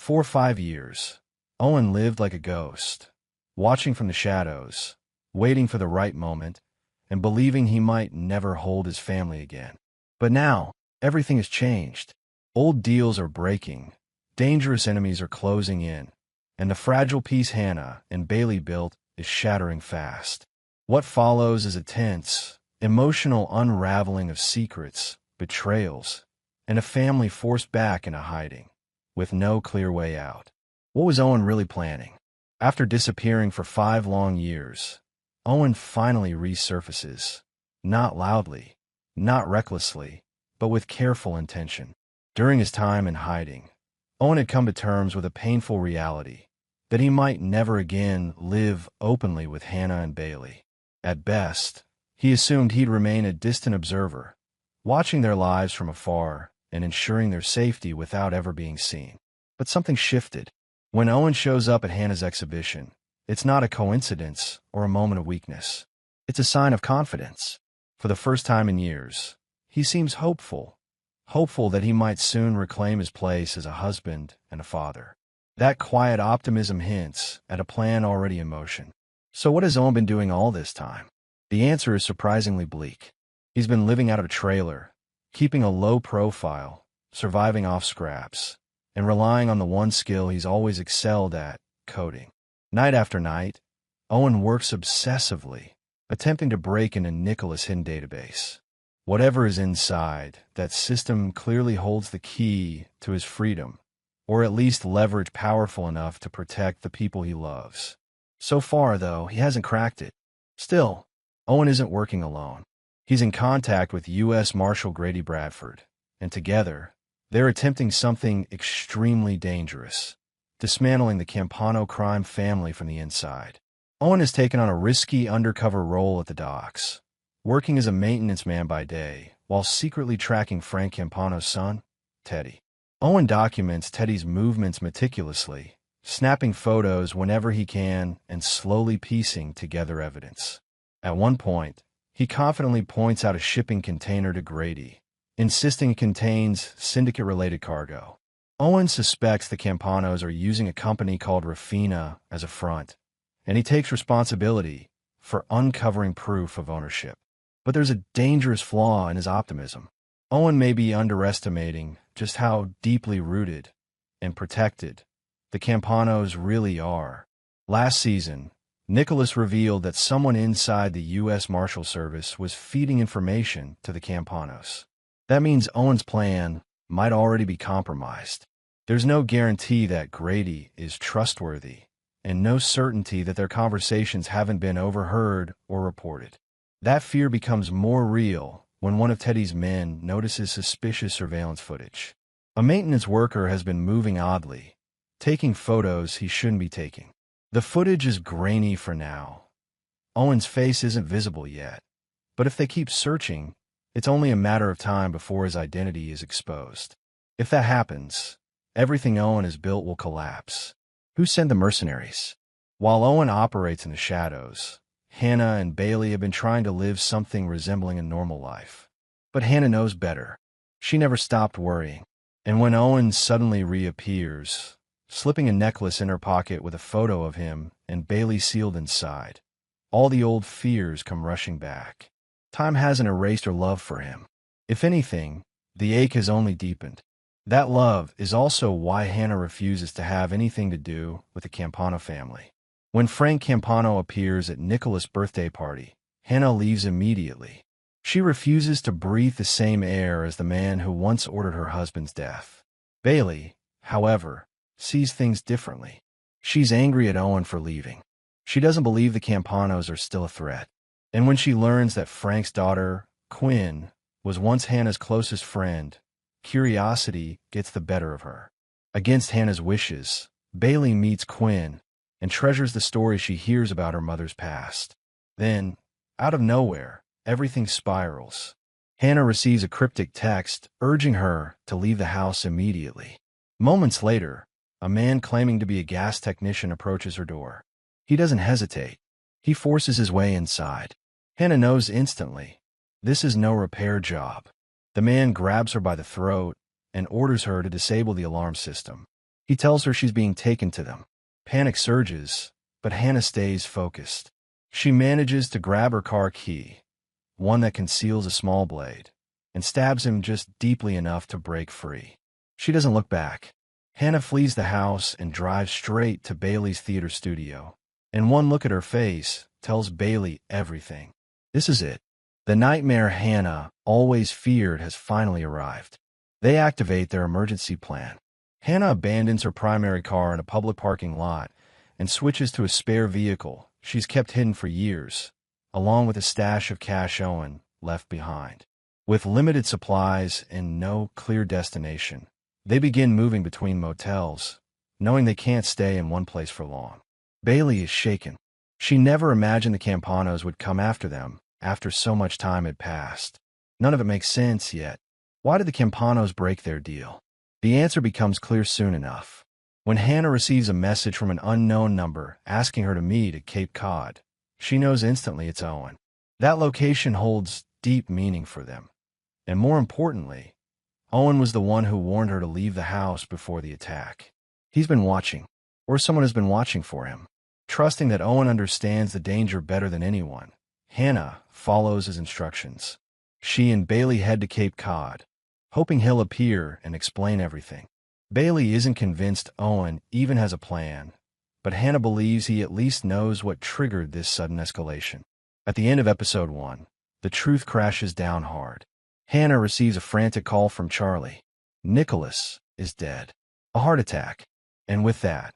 For 5 years, Owen lived like a ghost, watching from the shadows, waiting for the right moment, and believing he might never hold his family again. But now, everything has changed. Old deals are breaking, dangerous enemies are closing in, and the fragile peace Hannah and Bailey built is shattering fast. What follows is a tense, emotional unraveling of secrets, betrayals, and a family forced back into hiding, with no clear way out. What was Owen really planning? After disappearing for 5 long years, Owen finally resurfaces, not loudly, not recklessly, but with careful intention. During his time in hiding, Owen had come to terms with a painful reality, that he might never again live openly with Hannah and Bailey. At best, he assumed he'd remain a distant observer, watching their lives from afar and ensuring their safety without ever being seen. But something shifted. When Owen shows up at Hannah's exhibition, it's not a coincidence or a moment of weakness. It's a sign of confidence. For the first time in years, he seems hopeful that he might soon reclaim his place as a husband and a father. That quiet optimism hints at a plan already in motion. So what has Owen been doing all this time? The answer is surprisingly bleak. He's been living out of a trailer, keeping a low profile, surviving off scraps, and relying on the one skill he's always excelled at, coding. Night after night, Owen works obsessively, attempting to break into Nicholas' hidden database. Whatever is inside, that system clearly holds the key to his freedom, or at least leverage powerful enough to protect the people he loves. So far, though, he hasn't cracked it. Still, Owen isn't working alone. He's in contact with US Marshal Grady Bradford, and together, they're attempting something extremely dangerous, dismantling the Campano crime family from the inside. Owen has taken on a risky undercover role at the docks, working as a maintenance man by day, while secretly tracking Frank Campano's son, Teddy. Owen documents Teddy's movements meticulously, snapping photos whenever he can and slowly piecing together evidence. At one point, he confidently points out a shipping container to Grady, insisting it contains syndicate-related cargo. Owen suspects the Campanos are using a company called Rafina as a front, and he takes responsibility for uncovering proof of ownership. But there's a dangerous flaw in his optimism. Owen may be underestimating just how deeply rooted and protected the Campanos really are. Last season, Nicholas revealed that someone inside the US Marshal Service was feeding information to the Campanos. That means Owen's plan might already be compromised. There's no guarantee that Grady is trustworthy, and no certainty that their conversations haven't been overheard or reported. That fear becomes more real when one of Teddy's men notices suspicious surveillance footage. A maintenance worker has been moving oddly, taking photos he shouldn't be taking. The footage is grainy for now. Owen's face isn't visible yet, but if they keep searching, it's only a matter of time before his identity is exposed. If that happens, everything Owen has built will collapse. Who sent the mercenaries? While Owen operates in the shadows, Hannah and Bailey have been trying to live something resembling a normal life. But Hannah knows better. She never stopped worrying. And when Owen suddenly reappears, slipping a necklace in her pocket with a photo of him and Bailey sealed inside, all the old fears come rushing back. Time hasn't erased her love for him. If anything, the ache has only deepened. That love is also why Hannah refuses to have anything to do with the Campano family. When Frank Campano appears at Nicholas' birthday party, Hannah leaves immediately. She refuses to breathe the same air as the man who once ordered her husband's death. Bailey, however, sees things differently. She's angry at Owen for leaving. She doesn't believe the Campanos are still a threat. And when she learns that Frank's daughter, Quinn, was once Hannah's closest friend, curiosity gets the better of her. Against Hannah's wishes, Bailey meets Quinn and treasures the story she hears about her mother's past. Then, out of nowhere, everything spirals. Hannah receives a cryptic text urging her to leave the house immediately. Moments later, a man claiming to be a gas technician approaches her door. He doesn't hesitate. He forces his way inside. Hannah knows instantly, this is no repair job. The man grabs her by the throat and orders her to disable the alarm system. He tells her she's being taken to them. Panic surges, but Hannah stays focused. She manages to grab her car key, one that conceals a small blade, and stabs him just deeply enough to break free. She doesn't look back. Hannah flees the house and drives straight to Bailey's theater studio. And one look at her face tells Bailey everything. This is it. The nightmare Hannah always feared has finally arrived. They activate their emergency plan. Hannah abandons her primary car in a public parking lot and switches to a spare vehicle she's kept hidden for years, along with a stash of cash Owen left behind. With limited supplies and no clear destination, they begin moving between motels, knowing they can't stay in one place for long. Bailey is shaken. She never imagined the Campanos would come after them after so much time had passed. None of it makes sense yet. Why did the Campanos break their deal? The answer becomes clear soon enough. When Hannah receives a message from an unknown number asking her to meet at Cape Cod, she knows instantly it's Owen. That location holds deep meaning for them. And more importantly, Owen was the one who warned her to leave the house before the attack. He's been watching, or someone has been watching for him. Trusting that Owen understands the danger better than anyone, Hannah follows his instructions. She and Bailey head to Cape Cod, hoping he'll appear and explain everything. Bailey isn't convinced Owen even has a plan, but Hannah believes he at least knows what triggered this sudden escalation. At the end of episode 1, the truth crashes down hard. Hannah receives a frantic call from Charlie. Nicholas is dead. A heart attack. And with that,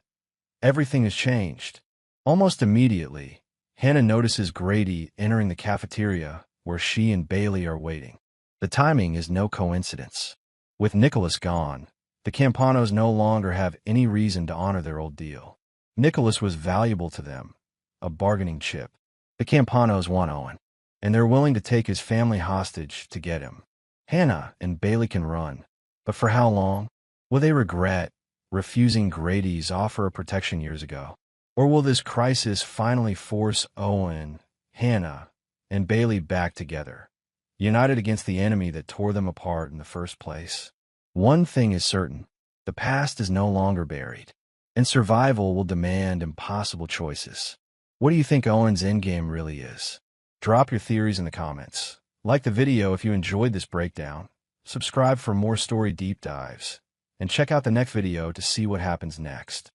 everything has changed. Almost immediately, Hannah notices Grady entering the cafeteria where she and Bailey are waiting. The timing is no coincidence. With Nicholas gone, the Campanos no longer have any reason to honor their old deal. Nicholas was valuable to them, a bargaining chip. The Campanos want Owen, and they're willing to take his family hostage to get him. Hannah and Bailey can run, but for how long? Will they regret refusing Grady's offer of protection years ago? Or will this crisis finally force Owen, Hannah, and Bailey back together, united against the enemy that tore them apart in the first place? One thing is certain, the past is no longer buried, and survival will demand impossible choices. What do you think Owen's endgame really is? Drop your theories in the comments. Like the video if you enjoyed this breakdown, subscribe for more story deep dives, and check out the next video to see what happens next.